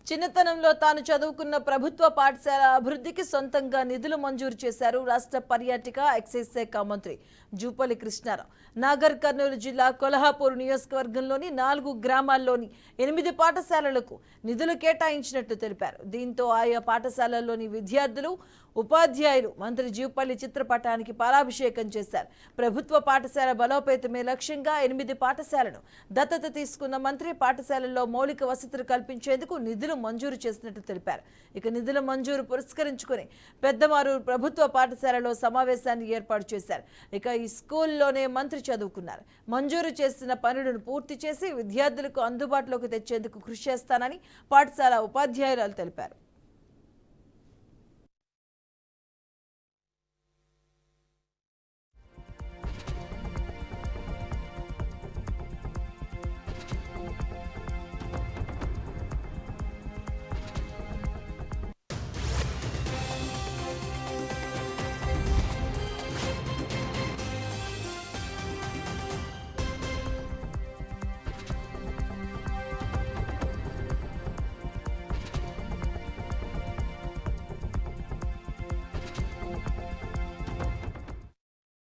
చిన్నతనంలో తాను చదువుకున్న ప్రభుత్వ పాఠశాల అభివృద్ధికి సొంతంగా నిధులు మంజూరు చేశారు రాష్ట్ర పర్యాటక ఎక్సైజ్ శాఖ మంత్రి జూపల్లి కృష్ణారావు. నాగర్ కర్నూలు జిల్లా కొల్హాపూర్ నియోజకవర్గంలోని 4 గ్రామాల్లోని 8 పాఠశాలలకు నిధులు కేటాయించినట్టు తెలిపారు. దీంతో ఆయా పాఠశాలల్లోని విద్యార్థులు, ఉపాధ్యాయులు మంత్రి జూపల్లి చిత్రపటానికి పాలాభిషేకం చేశారు. ప్రభుత్వ పాఠశాల బలోపేతమే లక్ష్యంగా 8 పాఠశాలను దత్తత తీసుకున్న మంత్రి పాఠశాలల్లో మౌలిక వసతులు కల్పించేందుకు నిధులు మంజూరు చేసినట్టు తెలిపారు. ఇక నిధుల మంజూరు పురస్కరించుకుని పెద్దమారూరు ప్రభుత్వ పాఠశాలలో సమావేశాన్ని ఏర్పాటు చేశారు. ఇక ఈ స్కూల్లోనే మంత్రి చదువుకున్నారు. మంజూరు చేసిన పనులను పూర్తి చేసి విద్యార్థులకు అందుబాటులోకి తెచ్చేందుకు కృషి చేస్తానని పాఠశాల ఉపాధ్యాయురాలు తెలిపారు.